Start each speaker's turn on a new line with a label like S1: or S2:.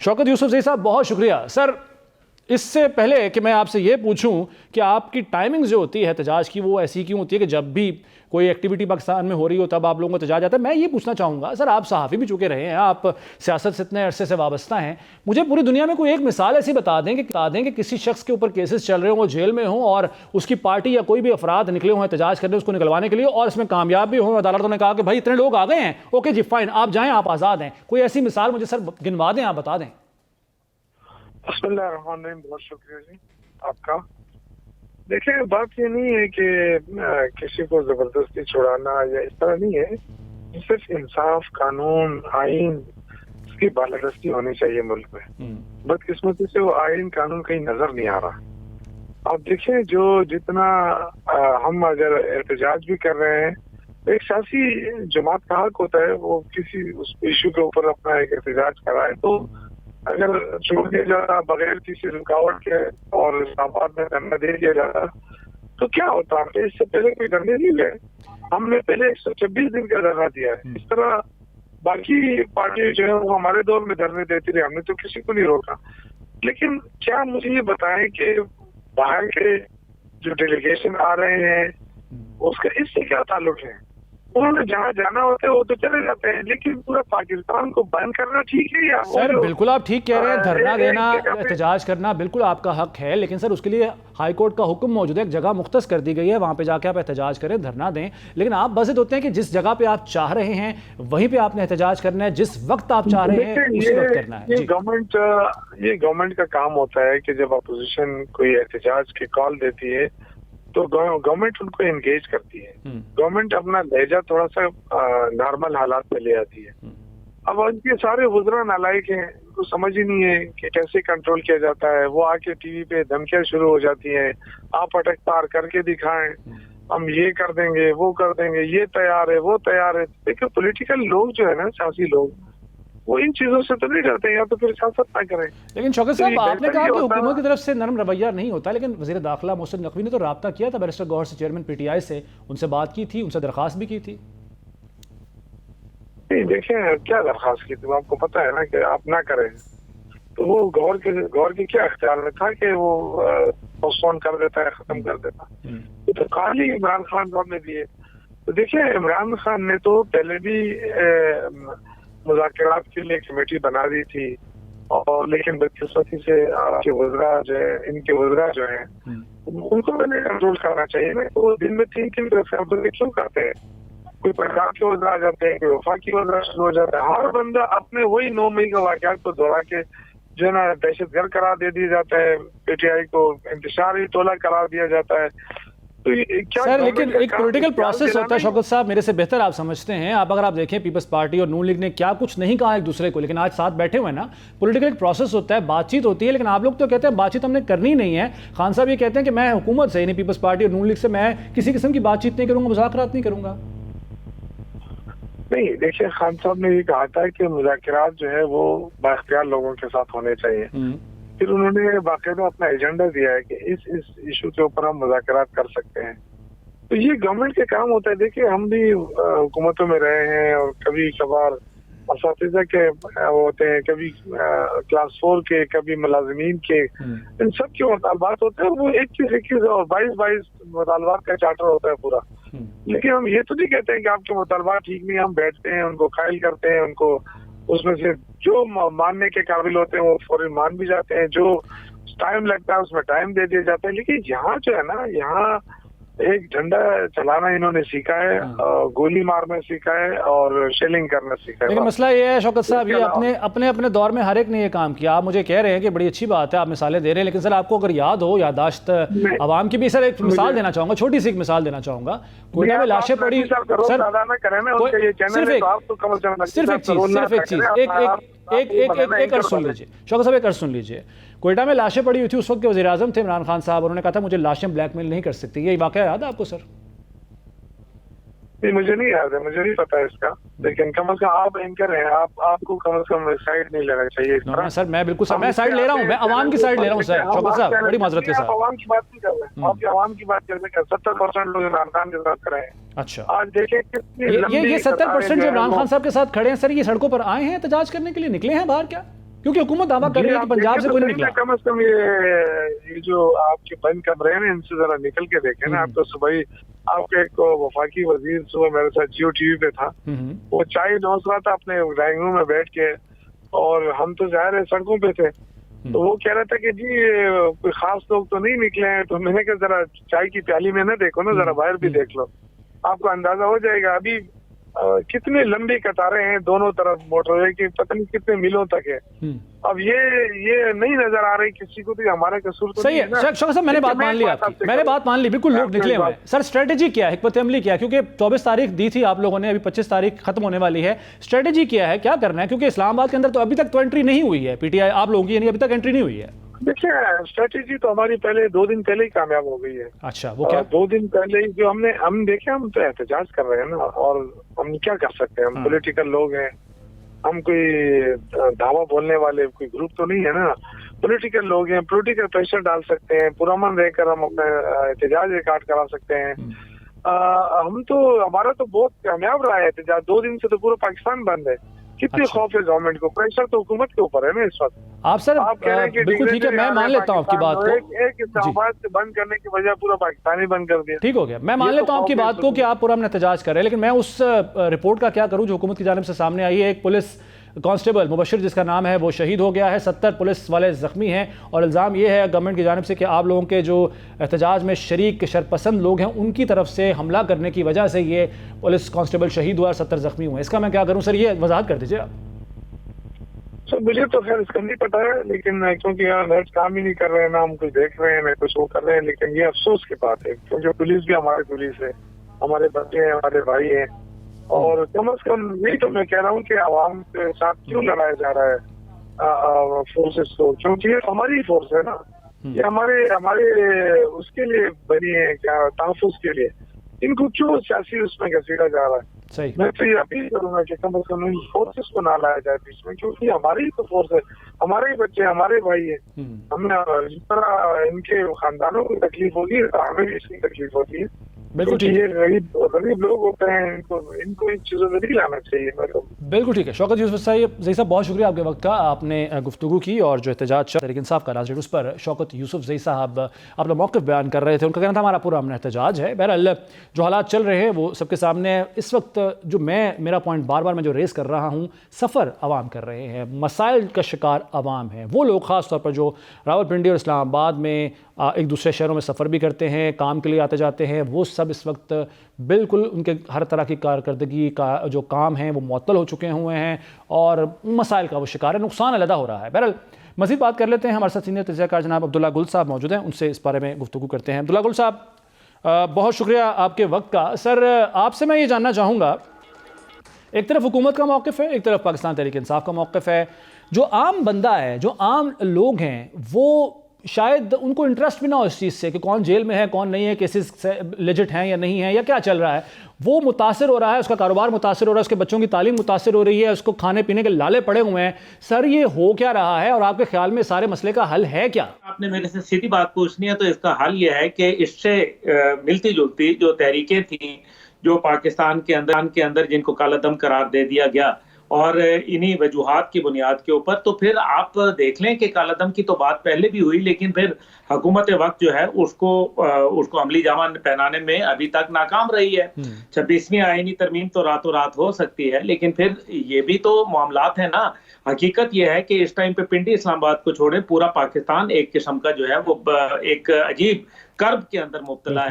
S1: शौकत यूसुफजई साहब, बहुत शुक्रिया सर। इससे पहले कि मैं आपसे ये पूछूं कि आपकी टाइमिंग जो होती है एहतजाज की, वो ऐसी क्यों होती है कि जब भी कोई एक्टिविटी पाकिस्तान में हो रही हो तब आप लोगों को एहतजाज आता है? मैं ये पूछना चाहूँगा सर, आप सहाफ़ी भी चुके रहे हैं, आप सियासत से इतने अरसे से वाबस्ता हैं, मुझे पूरी दुनिया में कोई एक मिसाल ऐसी बता दें कि किसी शख्स के ऊपर केसेस चल रहे हों, वो जेल में हों और उसकी पार्टी या कोई भी अफराद निकले हों एहतजाज करने, उसको निकलवाने के लिए, और इसमें कामयाब भी हों, अदालतों ने कहा कि भाई इतने लोग आ गए हैं, ओके जी फाइन, आप जाएँ, आप आज़ाद हैं। कोई ऐसी मिसाल मुझे सर गिनवा दें, आप बता दें।
S2: बिस्मिल्लाहिर्रहमानिर्रहीम, बहुत शुक्रिया जी आपका। देखिए, बात ये नहीं है कि किसी को जबरदस्ती छुड़ाना या इस तरह नहीं है। सिर्फ इंसाफ, कानून, आइन, इसकी बालादस्ती होनी चाहिए मुल्क में। बदकिस्मती से वो आइन कानून कहीं नजर नहीं आ रहा। आप देखिए, जितना हम अगर एहतजाज भी कर रहे हैं, तो एक सियासी जमात का हक होता है वो किसी उस इशू के ऊपर अपना एक एहतजाज कराए। तो अगर छोड़ दिया जाता बगैर किसी रुकावट के और इस्लामाबाद में धरना दे दिया जाता तो क्या होता? हमने इससे पहले कोई धरने नहीं गए, हमने पहले 126 दिन का धरना दिया है। इस तरह बाकी पार्टी जो है वो हमारे दौर में धरने देती रही, हमने तो किसी को नहीं रोका। लेकिन क्या मुझे ये बताएं कि बाहर के जो डेलीगेशन आ रहे हैं उसका इससे क्या ताल्लुक है? उन्होंने जहाँ जाना होता है वो तो चले जाते हैं, लेकिन पूरा पाकिस्तान को बंद करना ठीक है? या
S1: सर बिल्कुल आप ठीक कह रहे हैं, धरना देना, एहतजाज करना बिल्कुल आपका हक है, लेकिन सर उसके लिए हाई कोर्ट का हुक्म मौजूद है, एक जगह मुख्तस कर दी गई है, वहां पे जाके आप एहतजाज करें, धरना दें। लेकिन आप बस होते हैं कि जिस जगह पे आप चाह रहे हैं वहीं पे आपने एहतजाज करना है, जिस वक्त आप चाह रहे हैं उसी वक्त करना है।
S2: ये गवर्नमेंट का काम होता है कि जब अपोजिशन कोई एहतजाज की कॉल देती है तो गवर्नमेंट उनको एंगेज करती है। गवर्नमेंट अपना लहजा थोड़ा सा नॉर्मल हालात में ले आती है। अब उनके सारे वज़रा नालायक हैं, उनको समझ ही नहीं है कि कैसे कंट्रोल किया जाता है। वो आके टीवी पे धमकियां शुरू हो जाती हैं, आप अटक पार करके दिखाएं, हम ये कर देंगे, वो कर देंगे, ये तैयार है, वो तैयार है। देखिए, पॉलिटिकल लोग जो है ना, सियासी लोग, वो इन चीजों से तो नहीं डरते, या तो फिर सियासत ना करें।
S1: लेकिन शौकत साहब, आपने कहा कि हुकूमत की तरफ से नरम रवैया नहीं होता, लेकिन वज़ीर दाखिला मोहसिन नकवी ने तो राब्ता किया था बैरिस्टर गौहर से, चेयरमैन पीटीआई से, उनसे बात की थी, उनसे दरखास्त भी की थी।
S2: नहीं, देखें क्या दरखास्त की थी, आपको पता है ना कि आप ना करें। तो वो गौर के क्या अख्तियार में था कि वो पोस्टपोन कर देता है, खत्म कर देता। तो खाली इमरान खान साहब ने दिए। तो देखिए, इमरान खान ने तो पहले भी मुज़ाकरात के लिए कमेटी बना दी थी, और लेकिन बदकिस्मती से आपके वज़रा जो है, इनके वज़रा जो है, उनको मैंने कंट्रोल करना चाहिए ना। तो दिन में 3-3 दफे क्यों करते हैं? कोई पंजाब के वज़रा आ जाते हैं, कोई वफाकी वज़रा शुरू हो जाता है। हर बंदा अपने वही 9 मई का वाक़यात को दोहरा के जो है ना दहशतगर्द करार दे दिया जाता है, पीटीआई को इंतशारी टोला करार दिया जाता है। तो क्या
S1: सर, लेकिन एक पॉलिटिकल प्रोसेस होता है शौकत साहब, मेरे से बेहतर आप समझते हैं। अगर आप देखें, पीपल्स पार्टी और नून लीग ने क्या कुछ नहीं कहा एक दूसरे को, लेकिन आज साथ बैठे हुए हैं ना। पॉलिटिकल एक प्रोसेस होता है, बातचीत होती है, लेकिन आप लोग तो कहते हैं बातचीत हमने करनी नहीं है। खान साहब ये कहते हैं कि मैं हुकूमत से, यानी पीपल्स पार्टी और नून लीग से, मैं किसी किस्म की बातचीत नहीं करूंगा, मुज़ाकरात नहीं करूंगा।
S2: नहीं, देखिए, खान साहब ने ये कहा था कि मुज़ाकरात जो है वो बाख्तियार लोगों के साथ होने चाहिए। फिर उन्होंने बाकायदा अपना एजेंडा दिया है कि इस इशू के ऊपर हम मुज़ाकरात कर सकते हैं। तो ये गवर्नमेंट के काम होता है। देखिए, हम भी हुकूमतों में रहे हैं, और कभी कभार असातिज़ा के होते हैं, कभी क्लास 4 के, कभी मुलाजिमीन के, इन सब के मुतालबात होते हैं। वो 21 और 22 मुतालबात का चार्टर होता है पूरा। लेकिन हम ये तो नहीं कहते हैं कि आपके मुतालबात ठीक नहीं, हम बैठते हैं, उनको कायल करते हैं, उनको उसमें से जो मानने के काबिल होते हैं वो फौरन मान भी जाते हैं, जो टाइम लगता है उसमें टाइम दे दिया जाता है। लेकिन यहाँ जो है ना, यहाँ एक झंडा चलाना इन्होंने सीखा है, गोली मारना सीखा है, और शेलिंग करना सीखा है।
S1: लेकिन मसला ये है शौकत साहब, ये अपने दौर में हर एक ने ये काम किया। आप मुझे कह रहे हैं कि बड़ी अच्छी बात है, आप मिसालें दे रहे हैं, लेकिन सर आपको अगर याद हो, यादाश्त आवाम की भी, सर एक मिसाल देना चाहूंगा, छोटी सी एक मिसाल देना चाहूंगा। कोयटा में लाशें पड़ी, सर सिर्फ एक चीज एक अर्ज सुन लीजिए शौकत साहब, एक अर्ज सुन लीजिए। कोयटा में लाशें पड़ी हुई थी, उस वक्त के वज़ीर आज़म थे इमरान खान साहब, उन्होंने कहा था मुझे लाशें ब्लैकमेल नहीं कर सकती। ये वाक़या याद है आपको सर?
S2: नहीं, मुझे नहीं याद है, मुझे नहीं पता है इसका। लेकिन कम से कम आप एंकर हैं, आपको कम से कम साइड नहीं लेना चाहिए।
S1: सर मैं बिल्कुल सर, मैं साइड ले रहा हूँ, मैं आवाम की साइड ले रहा हूँ सर। शौकत साहब, बड़ी माजरत के साथ
S2: आवाम की बात नहीं कर रहे हैं, आप आवाम की बात कर रहे हैं। 70% लोग इमरान खान के साथ खड़े हैं।
S1: अच्छा,
S2: आज देखें
S1: ये 70% जो इमरान खान साहब के साथ खड़े हैं सर, ये सड़कों पर आए हैं एहतजाज करने के लिए, निकले हैं बाहर क्या? क्योंकि हुकूमत दावा कर रही है कि पंजाब से कोई नहीं निकला।
S2: कम से कम ये जो आपके बंद कमरे हैं इनसे जरा निकल के देखें ना। आप तो सुबह ही आपके एक वफाकी वजीर सुबह मेरे साथ जियो टीवी पे था, वो चाय नोच रहा था अपने ड्राइंग रूम में बैठ के, और हम तो जाहिर है सड़कों पे थे, तो वो कह रहा था कि जी कोई खास लोग तो नहीं निकले हैं। तो मैंने कहा जरा चाय की प्याली में ना देखो ना, जरा बाहर भी देख लो, आपको अंदाजा हो जाएगा। अभी कितनी लंबी कतारें हैं दोनों तरफ मोटरवे की, पता नहीं कितने मीलों तक है। अब ये नहीं नजर आ रही किसी को, तो हमारा कसूर तो
S1: सही है। शौकत साहब मैंने बात मान ली आपकी, मैंने बात मान ली, बिल्कुल लोग निकले हुए हैं। सर स्ट्रेटेजी क्या है, हिकमत अमली क्या है? क्योंकि 24 तारीख दी थी आप लोगों ने, अभी 25 तारीख खत्म होने वाली है, स्ट्रेटेजी क्या है, क्या करना है? क्योंकि इस्लामाबाद के अंदर तो अभी तक तो एंट्री नहीं हुई है, पीटीआई आप लोगों की यानी अभी तक एंट्री नहीं हुई है।
S2: देखिए स्ट्रेटेजी तो हमारी पहले 2 दिन पहले ही कामयाब हो गई है।
S1: अच्छा, वो क्या?
S2: 2 दिन पहले ही जो हम देखे, हम तो एहतजाज कर रहे हैं ना, और हम क्या कर सकते हैं, हम पॉलिटिकल लोग हैं, हम कोई दावा बोलने वाले कोई ग्रुप तो नहीं है ना, पॉलिटिकल लोग हैं, पॉलिटिकल प्रेशर डाल सकते हैं, पुरअमन रहकर हम अपना एहतजाज रिकॉर्ड करा सकते हैं। हम तो हमारा तो बहुत कामयाब रहा है एहतजाज। 2 दिन से तो पूरा पाकिस्तान बंद है। कितनी खौफ है गवर्नमेंट को, प्रेशर तो हुकूमत के ऊपर है ना इस वक्त।
S1: आप सर बिल्कुल ठीक है, मैं मान लेता हूँ आपकी बात को।
S2: एक इस्लामाबाद से बंद करने की वजह पूरा पाकिस्तान ही बंद कर दिया।
S1: ठीक हो गया, मैं मान लेता हूँ आपकी बात को कि आप पूरा एहतजाज कर रहे हैं, लेकिन मैं उस रिपोर्ट का क्या करूँ जो हुकूमत की जानिब से सामने आई है। एक पुलिस कांस्टेबल मुबशिर जिसका नाम है वो शहीद हो गया है, 70 पुलिस वाले जख्मी हैं, और इल्ज़ाम ये है गवर्नमेंट की जानिब से कि आप लोगों के जो एहतजाज में शरीक शरपसंद लोग हैं उनकी तरफ से हमला करने की वजह से ये पुलिस कांस्टेबल शहीद हुआ और 70 जख्मी हुए। इसका मैं क्या करूँ सर, ये वजाहत कर दीजिए आप।
S2: सर मुझे तो खैर इसका नहीं पता है, लेकिन क्योंकि यहाँ नेट काम ही नहीं कर रहे हैं ना, हम कुछ देख रहे हैं ना कुछ वो कर रहे हैं, लेकिन ये अफसोस की बात है क्योंकि पुलिस भी हमारी पुलिस है, हमारे बच्चे हैं, हमारे भाई हैं, और कम से कम यही तो मैं कह रहा हूँ कि आवाम के साथ क्यों लड़ाया जा रहा है फोर्सेस को, क्योंकि ये हमारी फोर्स है ना, ये हमारे उसके लिए बनी है, क्या तहफ़्फ़ुज़ के लिए, इनको क्यों सियासी उसमें घसीटा जा रहा है।
S1: सही।
S2: मैं तो ये अपील करूंगा कि कम से कम इन फोर्सेस को ना लाया जाए बीच में, क्योंकि हमारी तो फोर्स है, हमारे ही बच्चे, हमारे भाई है। हमें जिस तरह इनके खानदानों को तकलीफ होगी हमें भी इसकी तकलीफ होती है।
S1: बिल्कुल ठीक है,
S2: गरीब लोग होते हैं, इनको इन चीजों में नहीं लाना चाहिए।
S1: बिल्कुल ठीक है। शौकत यूसुफ साहब बहुत शुक्रिया आपके वक्त का, आपने गुफ्तगू की और जो एहतजाज तहरीक इंसाफ का लास्ट डेट उस पर शौकत यूसुफ ज़ई साहब अपना मौक़िफ़ बयान कर रहे थे। उनका कहना था हमारा पूरा अमन एहतजाज है। बहरहाल जो हालात चल रहे हैं वो सबके सामने है। इस वक्त जो मेरा पॉइंट बार बार मैं जो रेस कर रहा हूँ, सफ़र आवाम कर रहे हैं, मसाइल का शिकार आवाम है, वो लोग ख़ास तौर पर जो रावलपिंडी और इस्लामाबाद में एक दूसरे शहरों में सफ़र भी करते हैं, काम के लिए आते जाते हैं, वो सब इस वक्त बिल्कुल उनके हर तरह की कारकर्दगी का जो काम है वो मुअत्तल हो चुके हुए हैं और मसाइल का वो शिकार है, नुकसान अलहदा हो रहा है। बहरहाल मज़ीद बात कर लेते हैं, हमारे साथ सीनियर तजज़ियाकार जनाब अब्दुल्ला गुल साहब मौजूद हैं, उनसे इस बारे में गुफ्तगू करते हैं। अब्दुल्ला गुल साहब बहुत शुक्रिया आपके वक्त का। सर आपसे मैं ये जानना चाहूँगा, एक तरफ हुकूमत का मौक़िफ़ है, एक तरफ पाकिस्तान तहरीक इंसाफ का मौक़िफ़ है। जो आम बंदा है, जो आम लोग हैं, वो शायद उनको इंटरेस्ट भी ना हो इस चीज़ से कि कौन जेल में है, कौन नहीं है, केसेस लेजिट हैं या नहीं है या क्या चल रहा है, वो मुतासर हो रहा है, उसका कारोबार मुतासर हो रहा है, उसके बच्चों की तालीम मुतासर हो रही है, उसको खाने पीने के लाले पड़े हुए हैं। सर ये हो क्या रहा है और आपके ख्याल में सारे मसले का हल है क्या?
S3: आपने मेरे से सीधी बात पूछनी है तो इसका हल ये है कि इससे मिलती जुलती जो तहरीकें थी जो पाकिस्तान के अंदर जिनको कालादम करार दे दिया गया और इन्हीं वजूहात की बुनियाद के ऊपर, तो फिर आप देख लें कि कालादम की तो बात पहले भी हुई, लेकिन फिर हुकूमत वक्त जो है उसको अमली जामा पहनाने में अभी तक नाकाम रही है। 26वीं आईनी तरमीम तो रातों रात हो सकती है, लेकिन फिर ये भी तो मामलात है ना। हकीकत यह है कि इस टाइम पे पिंडी इस्लामाबाद को छोड़े पूरा पाकिस्तान एक किस्म का जो है वो एक अजीब कर्ब के अंदर मुब्तला है।